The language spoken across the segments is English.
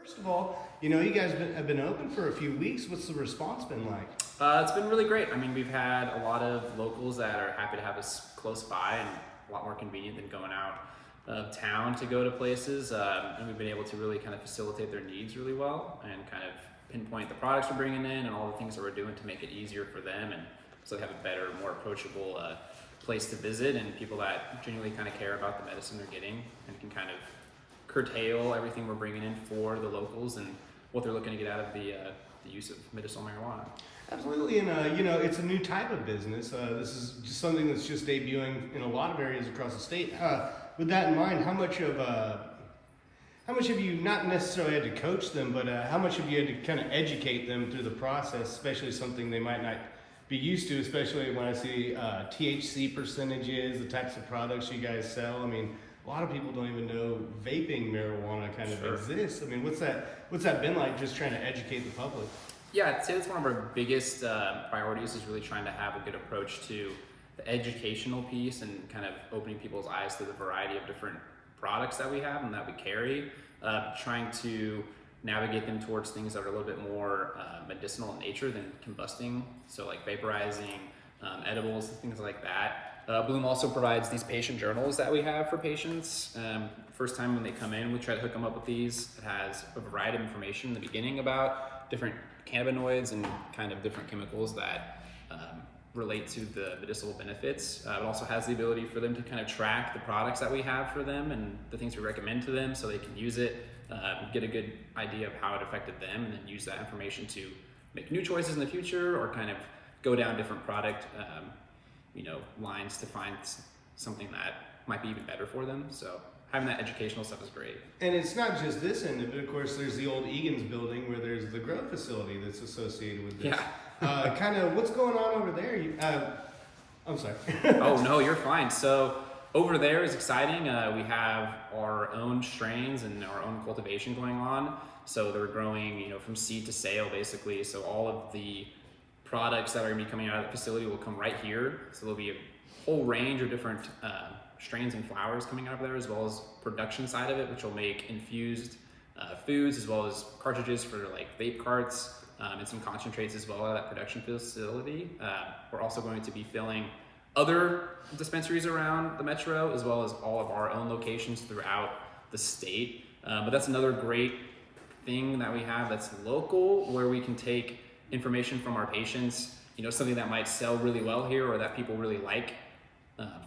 First of all, you guys have been open for a few weeks. What's the response been like? It's been really great. I mean, we've had a lot of locals that are happy to have us close by and a lot more convenient than going out of town to go to places. And we've been able to really kind of facilitate their needs really well and kind of pinpoint the products we're bringing in and all the things that we're doing to make it easier for them and so they have a better, more approachable place to visit and people that genuinely kind of care about the medicine they're getting and can kind of curtail everything we're bringing in for the locals and what they're looking to get out of the use of medicinal marijuana. Absolutely, and it's a new type of business. This is just something that's just debuting in a lot of areas across the state. With that in mind, how much have you not necessarily had to coach them, but how much have you had to kind of educate them through the process, especially something they might not be used to, especially when I see THC percentages, the types of products you guys sell. I mean, a lot of people don't even know vaping marijuana kind of exists. I mean, what's that been like, just trying to educate the public? Yeah, I'd say that's one of our biggest priorities is really trying to have a good approach to the educational piece and kind of opening people's eyes to the variety of different products that we have and that we carry, trying to navigate them towards things that are a little bit more medicinal in nature than combusting, so like vaporizing, edibles, things like that. Bloom also provides these patient journals that we have for patients. First time when they come in, we try to hook them up with these. It has a variety of information in the beginning about different cannabinoids and kind of different chemicals that relate to the medicinal benefits. It also has the ability for them to kind of track the products that we have for them and the things we recommend to them so they can use it, get a good idea of how it affected them, and then use that information to make new choices in the future or kind of go down different product lines to find something that might be even better for them. So having that educational stuff is great. And it's not just this end of it. Of course, there's the old Egan's building where there's the grow facility that's associated with this. Yeah. Kind of what's going on over there? I'm sorry. Oh, no, you're fine. So over there is exciting. We have our own strains and our own cultivation going on. So they're growing, from seed to sale, basically. So all of the products that are going to be coming out of the facility will come right here. So there'll be a whole range of different strains and flowers coming out of there, as well as production side of it, which will make infused foods, as well as cartridges for like vape carts and some concentrates as well at that production facility. We're also going to be filling other dispensaries around the metro, as well as all of our own locations throughout the state. But that's another great thing that we have that's local, where we can take information from our patients, something that might sell really well here or that people really like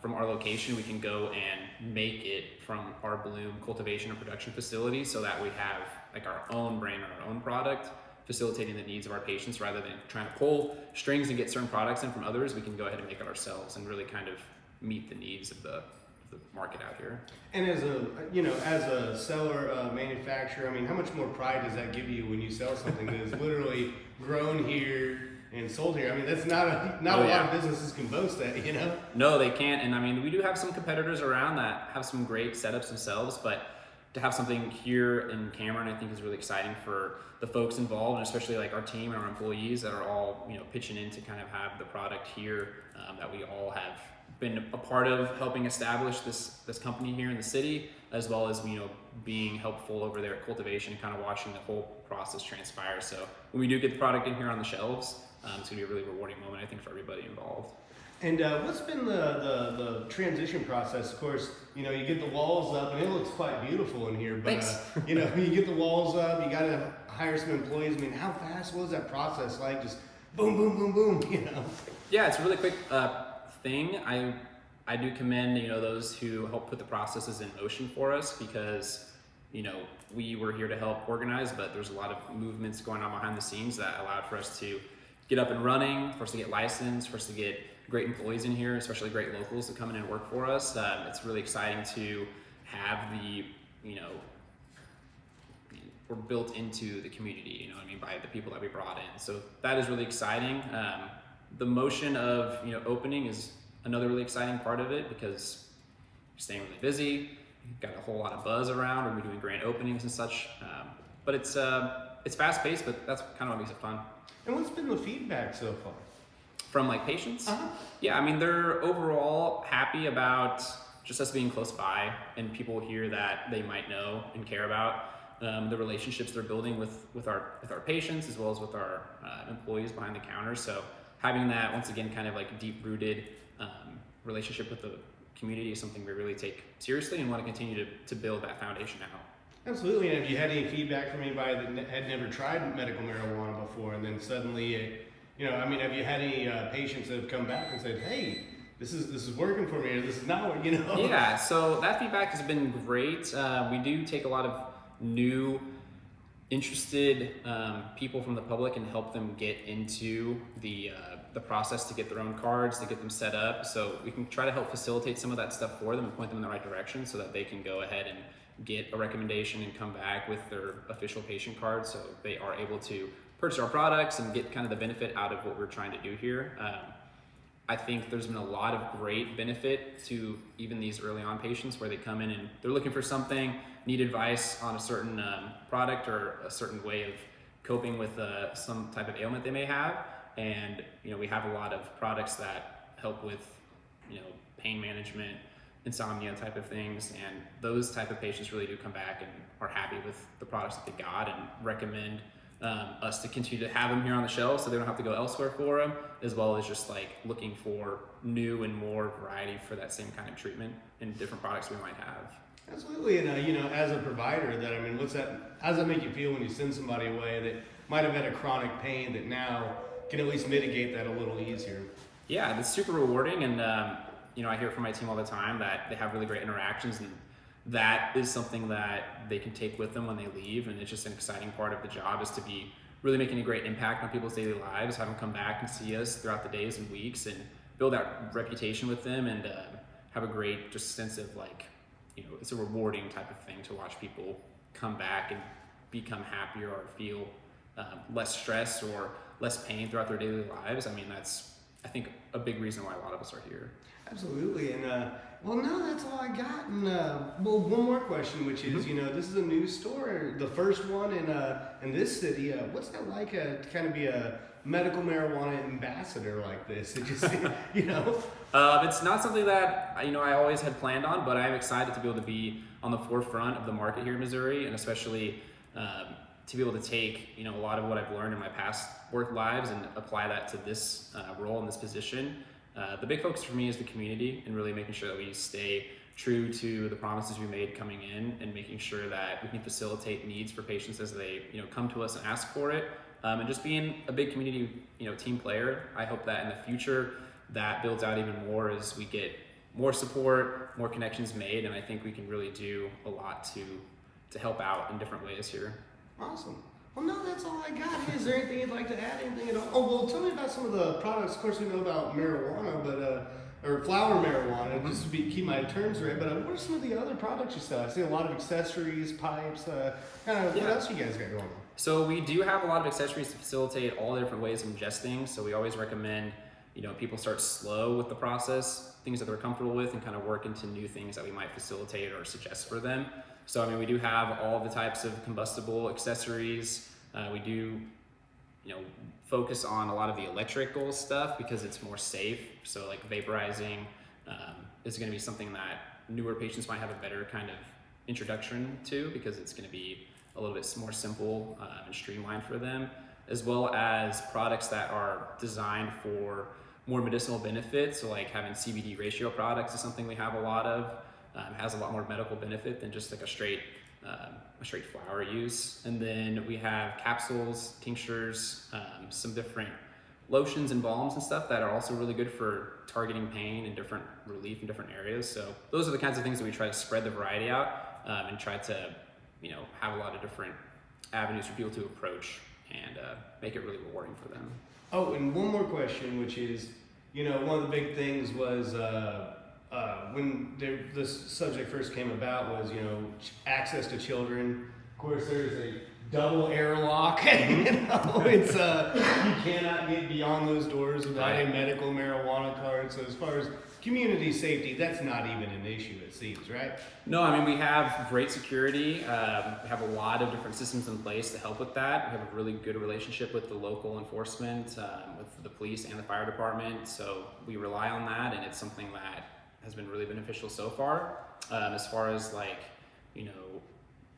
from our location. We can go and make it from our Bloom cultivation and production facility so that we have like our own brand or our own product facilitating the needs of our patients rather than trying to pull strings and get certain products in from others. We can go ahead and make it ourselves and really kind of meet the needs of the market out here. And as a seller, manufacturer, I mean, how much more pride does that give you when you sell something that is literally grown here and sold here? I mean, that's not a lot of businesses can boast that, No, they can't. And I mean, we do have some competitors around that have some great setups themselves, but to have something here in Cameron, I think is really exciting for the folks involved, and especially like our team and our employees that are all, pitching in to kind of have the product here that we all have been a part of helping establish this company here in the city, as well as being helpful over there at cultivation and kind of watching the whole process transpire. So when we do get the product in here on the shelves, it's gonna be a really rewarding moment, I think, for everybody involved. And what's been the transition process? Of course, you get the walls up and it looks quite beautiful in here, but you get the walls up, you gotta hire some employees. I mean, how fast was that process like? Just boom, boom, boom, boom, Yeah, it's a really quick thing. I do commend those who help put the processes in motion for us, because we were here to help organize, but there's a lot of movements going on behind the scenes that allowed for us to get up and running, for us to get licensed, for us to get great employees in here, especially great locals to come in and work for us. It's really exciting to have we're built into the community, by the people that we brought in. So that is really exciting. The motion of opening is another really exciting part of it, because you're staying really busy, you've got a whole lot of buzz around, and we're doing grand openings and such. But it's fast paced, but that's kind of what makes it fun. And what's been the feedback so far? From like patients? Uh-huh. Yeah, I mean, they're overall happy about just us being close by and people here that they might know and care about. the relationships they're building with our patients as well as with our employees behind the counter. So having that, once again, kind of like deep-rooted relationship with the community is something we really take seriously and want to continue to build that foundation out. Absolutely. And have you had any feedback from anybody that had never tried medical marijuana before, and then suddenly, have you had any patients that have come back and said, "Hey, this is working for me," or "This is not working," Yeah. So that feedback has been great. We do take a lot of new, interested people from the public and help them get into the process to get their own cards, to get them set up. So we can try to help facilitate some of that stuff for them and point them in the right direction so that they can go ahead and get a recommendation and come back with their official patient card, so they are able to purchase our products and get kind of the benefit out of what we're trying to do here. I think there's been a lot of great benefit to even these early on patients where they come in and they're looking for something, need advice on a certain product or a certain way of coping with some type of ailment they may have. And we have a lot of products that help with pain management, insomnia type of things, and those type of patients really do come back and are happy with the products that they got and recommend us to continue to have them here on the shelf so they don't have to go elsewhere for them, as well as just like looking for new and more variety for that same kind of treatment and different products we might have. Absolutely. And as a provider, how does that make you feel when you send somebody away that might have had a chronic pain that now can at least mitigate that a little easier? Yeah, it's super rewarding, and I hear from my team all the time that they have really great interactions, and that is something that they can take with them when they leave. And it's just an exciting part of the job is to be really making a great impact on people's daily lives, have them come back and see us throughout the days and weeks and build that reputation with them, and have a great just sense of it's a rewarding type of thing to watch people come back and become happier or feel less stress or less pain throughout their daily lives. I mean, that's, I think, a big reason why a lot of us are here. Absolutely. And that's all I got. And one more question, which is, this is a new store, the first one in this city. What's that like to kind of be a medical marijuana ambassador like this? It just, It's not something that I always had planned on, but I'm excited to be able to be on the forefront of the market here in Missouri, and especially to be able to take a lot of what I've learned in my past work lives and apply that to this role in this position. The big focus for me is the community and really making sure that we stay true to the promises we made coming in, and making sure that we can facilitate needs for patients as they come to us and ask for it, and just being a big community team player. I hope that in the future that builds out even more as we get more support, more connections made, and I think we can really do a lot to help out in different ways here. Awesome. Well, no, that's all I got. Is there anything you'd like to add? Anything at all? Oh, well, tell me about some of the products. Of course, we know about marijuana, or flower marijuana, just to keep my terms right. But what are some of the other products you sell? I see a lot of accessories, pipes. What else you guys got going on? So we do have a lot of accessories to facilitate all the different ways of ingesting. So we always recommend, people start slow with the process, things that they're comfortable with, and kind of work into new things that we might facilitate or suggest for them. So, we do have all the types of combustible accessories. We do, focus on a lot of the electrical stuff because it's more safe. So like vaporizing is going to be something that newer patients might have a better kind of introduction to, because it's going to be a little bit more simple and streamlined for them, as well as products that are designed for more medicinal benefits. So like having CBD ratio products is something we have a lot of. Has a lot more medical benefit than just like a straight flower use. And then we have capsules, tinctures, some different lotions and balms and stuff that are also really good for targeting pain and different relief in different areas. So those are the kinds of things that we try to spread the variety out and try to have a lot of different avenues for people to approach and make it really rewarding for them. Oh, and one more question, which is, one of the big things was when this subject first came about was, access to children. Of course, there's a double airlock. It's you cannot get beyond those doors without a medical marijuana card. So as far as community safety, that's not even an issue, it seems, right? No, we have great security. We have a lot of different systems in place to help with that. We have a really good relationship with the local enforcement, with the police and the fire department. So we rely on that, and it's something that has been really beneficial so far. As far as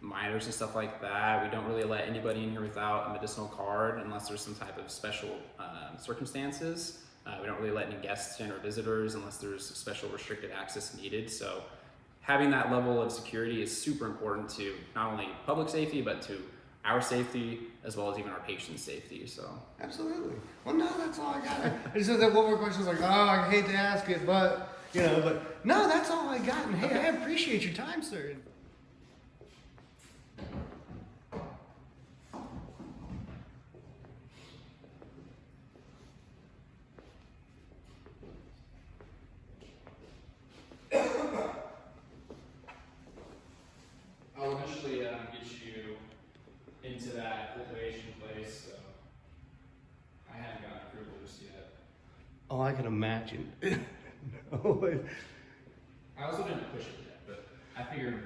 minors and stuff like that. We don't really let anybody in here without a medicinal card unless there's some type of special circumstances. We don't really let any guests in or visitors unless there's special restricted access needed. So having that level of security is super important to not only public safety, but to our safety as well as even our patients' safety. So Absolutely. Well, no, that's all I got. I just had that one more question. I was like, oh, I hate to ask it, but but no, that's all I got. And hey, I appreciate your time, sir. I'll eventually get you into that cultivation place. So I haven't gotten approval just yet. Oh, I can imagine. No, I also didn't push it yet, but I figured